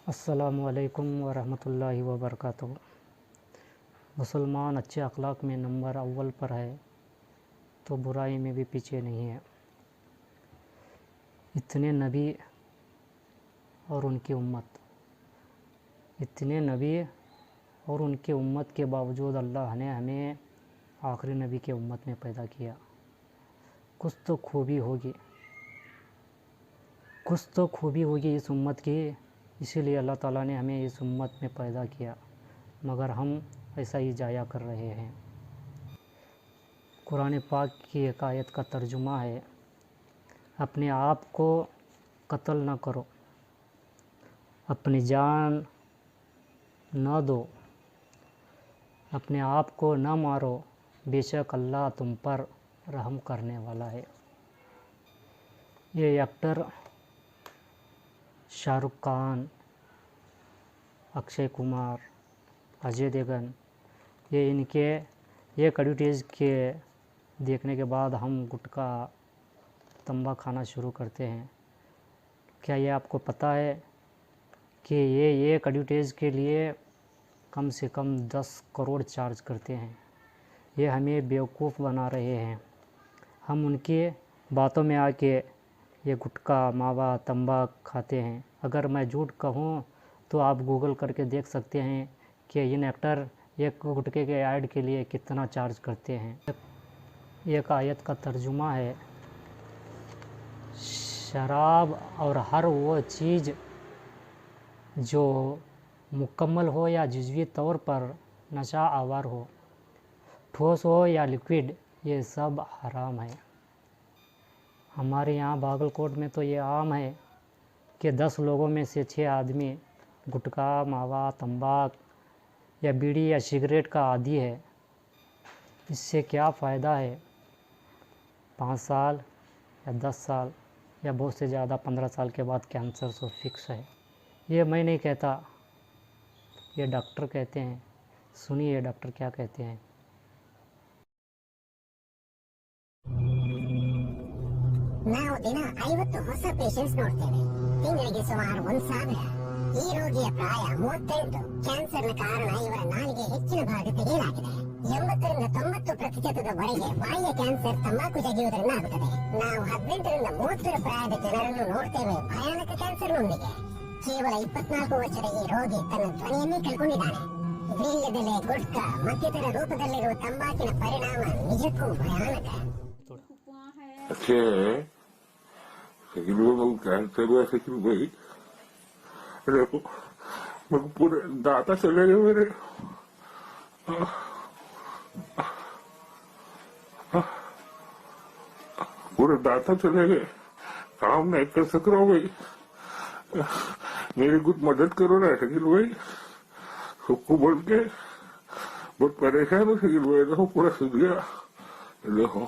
अस्सलामुअलैकुम वरहमतुल्लाहि वबरकातुहू। मुसलमान अच्छे अखलाक में नंबर अव्वल पर है तो बुराई में भी पीछे नहीं है। इतने नबी और उनकी उम्मत के बावजूद अल्लाह ने हमें आखिरी नबी के उम्मत में पैदा किया। कुछ तो खूबी होगी इस उम्मत की, इसीलिए अल्लाह ताला ने हमें इस उम्मत में पैदा किया, मगर हम ऐसा ही जाया कर रहे हैं। कुरान पाक की एक आयत का तर्जुमा है, अपने आप को कत्ल न करो, अपनी जान न दो, अपने आप को न मारो, बेशक अल्लाह तुम पर रहम करने वाला है। ये एक्टर शाहरुख खान, अक्षय कुमार, अजय देवगन, ये इनके एक एडवर्टाइज के देखने के बाद हम गुटखा तंबा खाना शुरू करते हैं। क्या ये आपको पता है कि ये एक एडवर्टाइज के लिए कम से कम 10 करोड़ चार्ज करते हैं। ये हमें बेवकूफ़ बना रहे हैं। हम उनकी बातों में आके ये गुटखा मावा तंबा खाते हैं। अगर मैं झूठ कहूँ तो आप गूगल करके देख सकते हैं कि इन एक्टर एक गुटखे के ऐड के लिए कितना चार्ज करते हैं। एक आयत का तर्जुमा है, शराब और हर वो चीज़ जो मुकम्मल हो या जुज़वी तौर पर नशा आवर हो, ठोस हो या लिक्विड, ये सब हराम है। हमारे यहाँ बागलकोट में तो ये आम है कि 10 लोगों में से 6 आदमी गुटखा मावा तंबाक या बीड़ी या सिगरेट का आदी है। इससे क्या फ़ायदा है? 5 साल या 10 साल या बहुत से ज़्यादा 15 साल के बाद कैंसर तो फिक्स है। ये मैं नहीं कहता, ये डॉक्टर कहते हैं। सुनिए डॉक्टर क्या कहते हैं। ನಾವು ದಿನ 50 ಹೊಸ ಪೇಷಂಟ್ಸ್ ನೋಡ್ತೇವೆ. ತಿಂಗಳಿಗೆ ಸುಮಾರು 1,000. ಈ ರೋಗಿಯ ಪ್ರಾಯ 38. ಕ್ಯಾನ್ಸರ್ನ ಕಾರಣ ಇವರ ನಾಲಿಗೆ ಹೆಚ್ಚಿನ ಭಾಗ ತೆಗೆಯಲಾಗಿದೆ. 80ರಿಂದ 90%ವರೆಗೆ ಬಾಯಿಯ ಕ್ಯಾನ್ಸರ್ ತಂಬಾಕು ಜಗಿಯುವುದರಿಂದ ಆಗುತ್ತದೆ. ನಾವು 18ರಿಂದ 30 ಪ್ರಾಯದ ಜನರನ್ನು ನೋಡ್ತೇವೆ ಭಯಾನಕ ಕ್ಯಾನ್ಸರ್ನೊಂದಿಗೆ. ಕೇವಲ 24 ವರ್ಷದ ಈ ರೋಗಿ ತನ್ನ ಧ್ವನಿಯನ್ನೇ ಕಳ್ಕೊಂಡಿದ್ದಾನೆ. ವೀಳ್ಯದೆಲೆ, ಗುಟ್ಕಾ ಮತ್ತಿತರ ರೂಪದಲ್ಲಿರುವ ತಂಬಾಕಿನ ಪರಿಣಾಮ ನಿಜಕ್ಕೂ ಭಯಾನಕ. अच्छे लेकिन वो कैंसर हुआ लेकिन वही देखो मेरे पूरे दांता चले गए मेरे। पूरे दांता चले गए, काम नहीं कर सक रहा हूँ भाई, मेरी कुछ मदद करो ना। शकील भाई सबको बोल के बहुत परेशान हो। शकील भाई देखो पूरा सूझ गया, देखो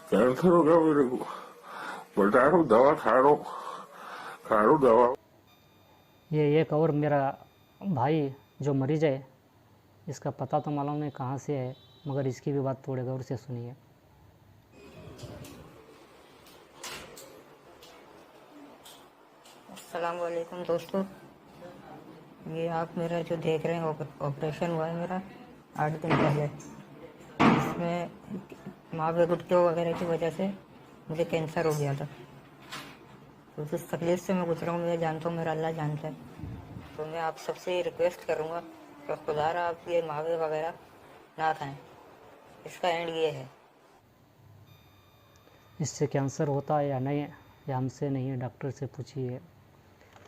कैंसर हो गया मेरे को। बता रहा हूँ दवा खा रहा हूँ दवा। ये एक और मेरा भाई जो मरीज है, इसका पता तो मालूम नहीं कहाँ से है, मगर इसकी भी बात थोड़े गौर से सुनिए। अस्सलाम वालेकुम दोस्तों, ये आप मेरा जो देख रहे हैं ऑपरेशन हुआ है मेरा 8 दिन पहले। इसमें मावे गुटके वगैरह की वजह से मुझे कैंसर हो गया था। तो जिस तकलीफ़ से मैं गुजरा हूँ मैं जानता हूँ, मेरा अल्लाह जानता है। तो मैं आप सबसे रिक्वेस्ट करूँगा कि खुदारा आप ये मावे वगैरह ना खाएं। इसका एंड ये है। इससे कैंसर होता है या नहीं, या हमसे नहीं है, डॉक्टर से पूछिए।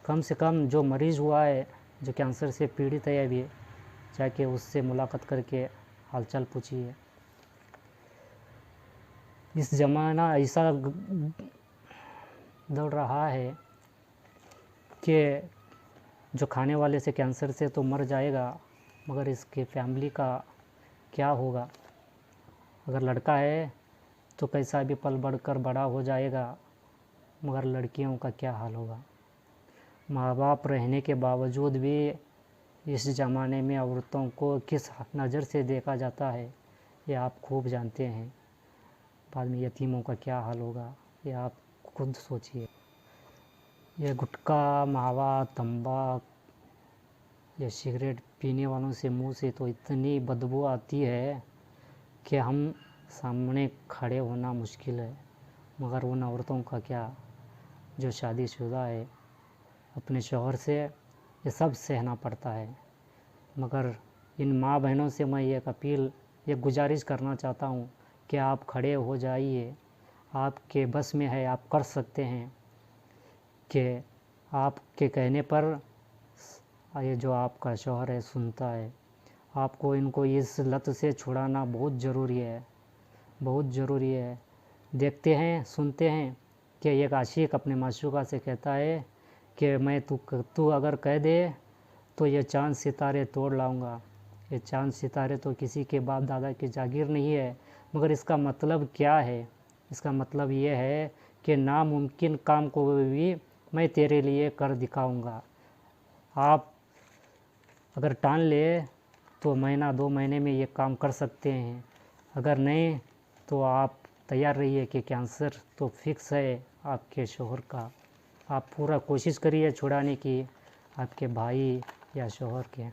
कम से कम जो मरीज़ हुआ है, जो कैंसर से पीड़ित है अभी, जाके उससे मुलाकात करके हालचाल पूछिए। इस ज़माना ऐसा दौड़ रहा है कि जो खाने वाले से कैंसर से तो मर जाएगा, मगर इसके फैमिली का क्या होगा? अगर लड़का है तो कैसा भी पल बढ़कर बड़ा हो जाएगा, मगर लड़कियों का क्या हाल होगा? माँ बाप रहने के बावजूद भी इस ज़माने में औरतों को किस नज़र से देखा जाता है, ये आप खूब जानते हैं। बाद में यतीमों का क्या हाल होगा, ये आप खुद सोचिए। ये गुटखा, मावा, तंबाक, ये सिगरेट पीने वालों से मुंह से तो इतनी बदबू आती है कि हम सामने खड़े होना मुश्किल है। मगर उन औरतों का क्या जो शादीशुदा है, अपने शौहर से ये सब सहना पड़ता है। मगर इन माँ बहनों से मैं एक अपील, ये गुजारिश करना चाहता हूँ कि आप खड़े हो जाइए, आपके बस में है, आप कर सकते हैं कि आपके कहने पर ये जो आपका शौहर है सुनता है। आपको इनको इस लत से छुड़ाना बहुत ज़रूरी है, बहुत ज़रूरी है। देखते हैं, सुनते हैं कि एक आशिक अपने माशूका से कहता है कि मैं तू अगर कह दे तो ये चाँद सितारे तोड़ लाऊंगा। ये चाँद सितारे तो किसी के बाप दादा की जागीर नहीं है, मगर इसका मतलब क्या है? इसका मतलब ये है कि नामुमकिन काम को भी मैं तेरे लिए कर दिखाऊंगा। आप अगर टान ले तो महीना 2 महीने में ये काम कर सकते हैं, अगर नहीं तो आप तैयार रहिए कि कैंसर तो फिक्स है आपके शौहर का। आप पूरा कोशिश करिए छुड़ाने की आपके भाई या शौहर के।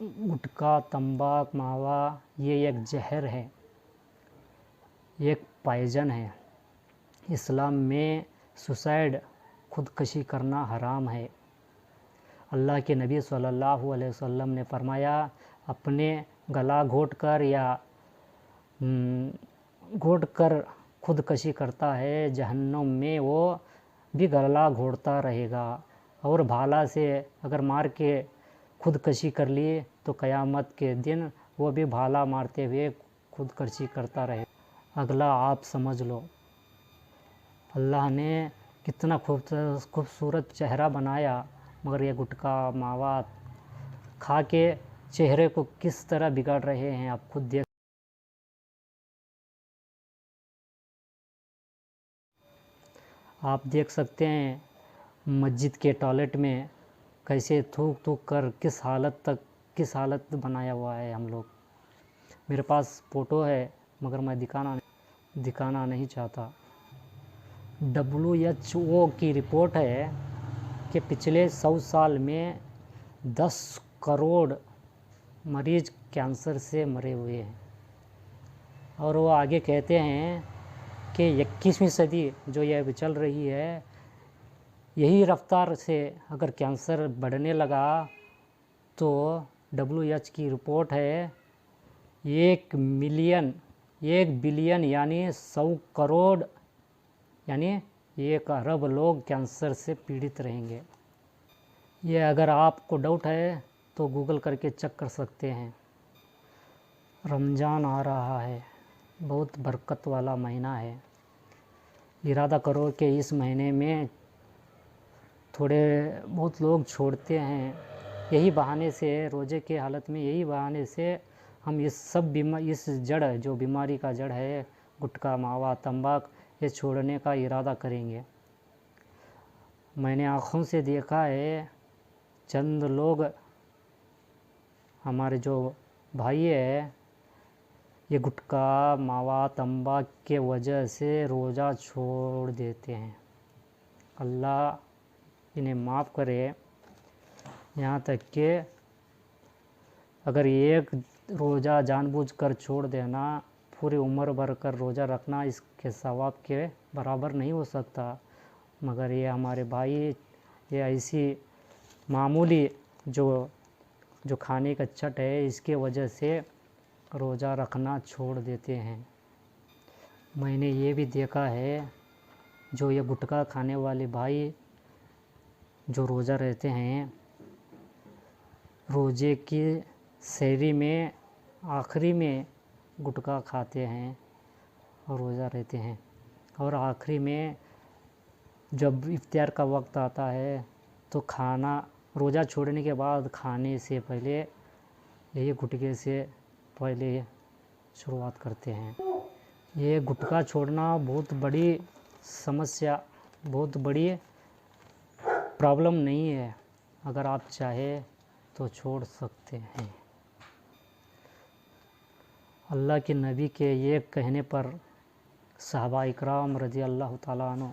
गुटखा, तंबाक, मावा ये एक जहर है, एक पॉइजन है। इस्लाम में सुसाइड, खुदकशी करना हराम है। अल्लाह के नबी सल्लल्लाहु अलैहि वसल्लम ने फरमाया, अपने गला घोट कर या घोट कर खुदकशी करता है, जहन्नुम में वो भी गला घोटता रहेगा। और भाला से अगर मार के खुदकशी कर ली तो क़यामत के दिन वो भी भाला मारते हुए खुदकशी करता रहे। अगला आप समझ लो, अल्लाह ने कितना खूबसूरत चेहरा बनाया, मगर ये गुटखा, मावा खा के चेहरे को किस तरह बिगाड़ रहे हैं आप खुद देख। आप देख सकते हैं मस्जिद के टॉयलेट में कैसे थूक थूक कर किस हालत बनाया हुआ है हम लोग। मेरे पास फ़ोटो है मगर मैं दिखाना नहीं चाहता। WHO की रिपोर्ट है कि पिछले 100 साल में 10 करोड़ मरीज कैंसर से मरे हुए हैं। और वो आगे कहते हैं कि 21वीं सदी जो ये अभी चल रही है, यही रफ्तार से अगर कैंसर बढ़ने लगा तो WHO की रिपोर्ट है 1 बिलियन यानी 100 करोड़ यानी 1 अरब लोग कैंसर से पीड़ित रहेंगे। ये अगर आपको डाउट है तो गूगल करके चेक कर सकते हैं। रमज़ान आ रहा है, बहुत बरकत वाला महीना है। इरादा करो कि इस महीने में थोड़े बहुत लोग छोड़ते हैं, यही बहाने से, रोज़े के हालत में यही बहाने से हम इस जड़, जो बीमारी का जड़ है, गुटखा, मावा, तंबाक, ये छोड़ने का इरादा करेंगे। मैंने आँखों से देखा है, चंद लोग हमारे जो भाई है, ये गुटखा, मावा, तंबाक के वजह से रोज़ा छोड़ देते हैं। अल्लाह इन्हें माफ़ करे। यहाँ तक कि अगर एक रोज़ा जानबूझकर छोड़ देना, पूरी उम्र भर कर रोज़ा रखना इसके सवाब के बराबर नहीं हो सकता। मगर ये हमारे भाई ये ऐसी मामूली जो खाने का चट है, इसके वजह से रोज़ा रखना छोड़ देते हैं। मैंने ये भी देखा है, जो ये गुटखा खाने वाले भाई जो रोज़ा रहते हैं, रोज़े की सहरी में आखिरी में गुटखा खाते हैं और रोज़ा रहते हैं, और आखिरी में जब इफ्तार का वक्त आता है तो खाना, रोज़ा छोड़ने के बाद खाने से पहले यही गुटखे से पहले शुरुआत करते हैं। ये गुटखा छोड़ना बहुत बड़ी समस्या, बहुत बड़ी प्रॉब्लम नहीं है। अगर आप चाहे तो छोड़ सकते हैं। अल्लाह के नबी के ये कहने पर सहाबा इकराम रज़ी अल्लाह ताला अन्हु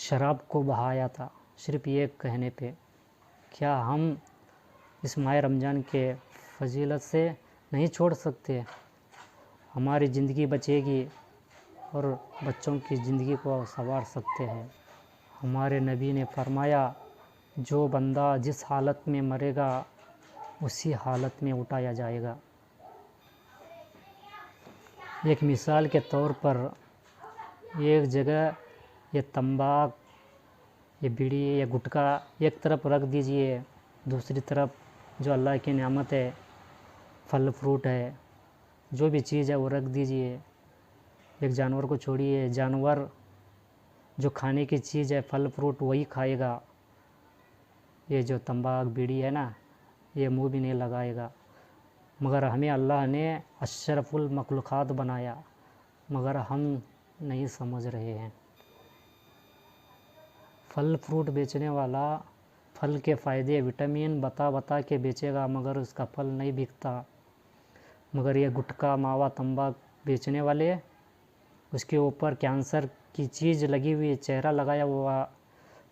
शराब को बहाया था सिर्फ ये कहने पे। क्या हम इस माह रमज़ान के फजीलत से नहीं छोड़ सकते? हमारी ज़िंदगी बचेगी और बच्चों की ज़िंदगी को संवार सकते हैं। हमारे नबी ने फरमाया, जो बंदा जिस हालत में मरेगा उसी हालत में उठाया जाएगा। एक मिसाल के तौर पर एक जगह ये तंबाक, ये बीड़ी, ये गुटखा एक तरफ रख दीजिए, दूसरी तरफ जो अल्लाह की नेमत है, फल फ्रूट है, जो भी चीज़ है वो रख दीजिए। एक जानवर को छोड़िए, जानवर जो खाने की चीज़ है, फल फ्रूट वही खाएगा। ये जो तंबाक बीड़ी है ना, ये मुंह भी नहीं लगाएगा। मगर हमें अल्लाह ने अशरफुल मखलूक़ात बनाया, मगर हम नहीं समझ रहे हैं। फल फ्रूट बेचने वाला फल के फ़ायदे विटामिन बता के बेचेगा, मगर उसका फल नहीं बिकता। मगर ये गुटखा मावा तंबाक बेचने वाले उसके ऊपर कैंसर की चीज़ लगी हुई, चेहरा लगाया हुआ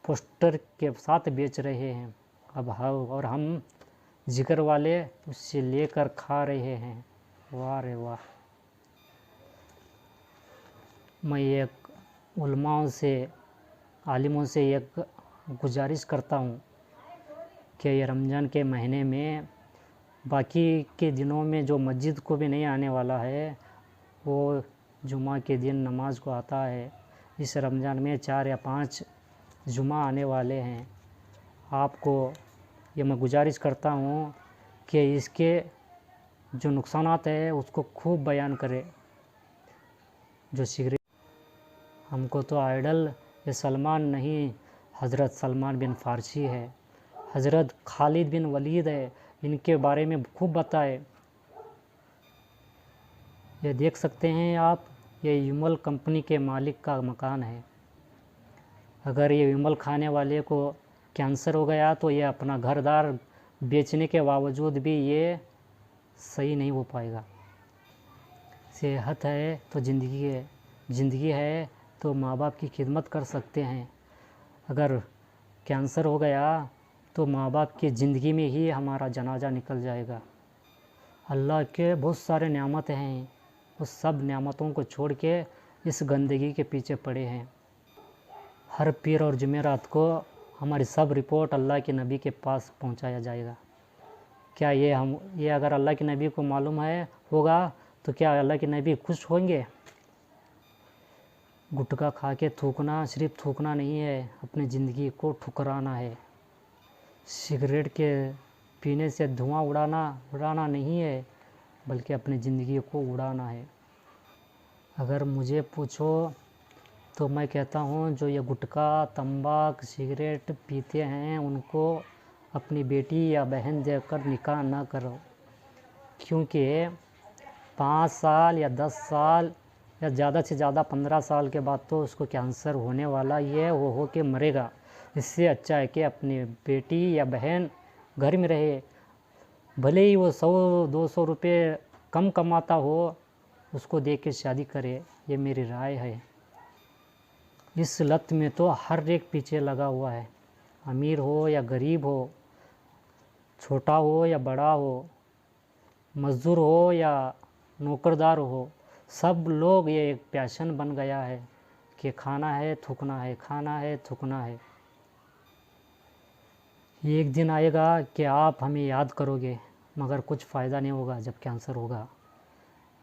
पोस्टर के साथ बेच रहे हैं। अब हम जिगर वाले उससे लेकर खा रहे हैं। वाह रे वाह। मैं एक उलमाओं से, आलिमों से एक गुजारिश करता हूँ कि ये रमज़ान के महीने में बाकी के दिनों में जो मस्जिद को भी नहीं आने वाला है, वो जुमा के दिन नमाज को आता है। इस रमज़ान में 4 या 5 जुमा आने वाले हैं। आपको ये मैं गुजारिश करता हूँ कि इसके जो नुकसानात है उसको खूब बयान करें। जो सिगरेट, हमको तो आइडल ये सलमान नहीं, हज़रत सलमान बिन फ़ारसी है, हज़रत खालिद बिन वलीद है, इनके बारे में खूब बताए। ये देख सकते हैं आप, ये विमल कंपनी के मालिक का मकान है। अगर ये विमल खाने वाले को कैंसर हो गया तो ये अपना घर-दार बेचने के बावजूद भी ये सही नहीं हो पाएगा। सेहत है तो ज़िंदगी है, ज़िंदगी है तो माँ बाप की खिदमत कर सकते हैं। अगर कैंसर हो गया तो माँ बाप की ज़िंदगी में ही हमारा जनाजा निकल जाएगा। अल्लाह के बहुत सारे नेमत हैं, उस सब नेमतों को छोड़ के इस गंदगी के पीछे पड़े हैं। हर पीर और जुमेरात को हमारी सब रिपोर्ट अल्लाह के नबी के पास पहुंचाया जाएगा। क्या ये अगर अल्लाह के नबी को मालूम होगा तो क्या अल्लाह के नबी खुश होंगे? गुटखा खा के थूकना सिर्फ थूकना नहीं है, अपनी ज़िंदगी को ठुकराना है। सिगरेट के पीने से धुआं उड़ाना नहीं है, बल्कि अपनी ज़िंदगी को उड़ाना है। अगर मुझे पूछो तो मैं कहता हूँ जो ये गुटखा तंबाक सिगरेट पीते हैं उनको अपनी बेटी या बहन देकर निकाह ना करो, क्योंकि 5 साल या 10 साल या ज़्यादा से ज़्यादा 15 साल के बाद तो उसको कैंसर होने वाला ही है, वो हो के मरेगा। इससे अच्छा है कि अपनी बेटी या बहन घर में रहे, भले ही वो 100-200 रुपये कम कमाता हो, उसको दे के शादी करे। ये मेरी राय है। इस लत में तो हर एक पीछे लगा हुआ है, अमीर हो या गरीब हो, छोटा हो या बड़ा हो, मज़दूर हो या नौकरदार हो, सब लोग ये एक पैशन बन गया है कि खाना है थूकना है, खाना है थूकना है। एक दिन आएगा कि आप हमें याद करोगे, मगर कुछ फ़ायदा नहीं होगा जब कैंसर होगा।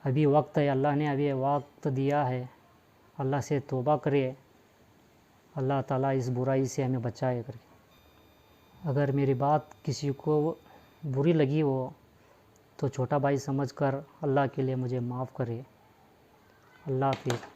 अभी वक्त है, अल्लाह ने अभी वक्त दिया है, अल्लाह से तौबा करिए, अल्लाह ताला इस बुराई से हमें बचाए करके। अगर मेरी बात किसी को बुरी लगी हो तो छोटा भाई समझकर अल्लाह के लिए मुझे माफ़ करे। अल्लाह हाफ़िज़।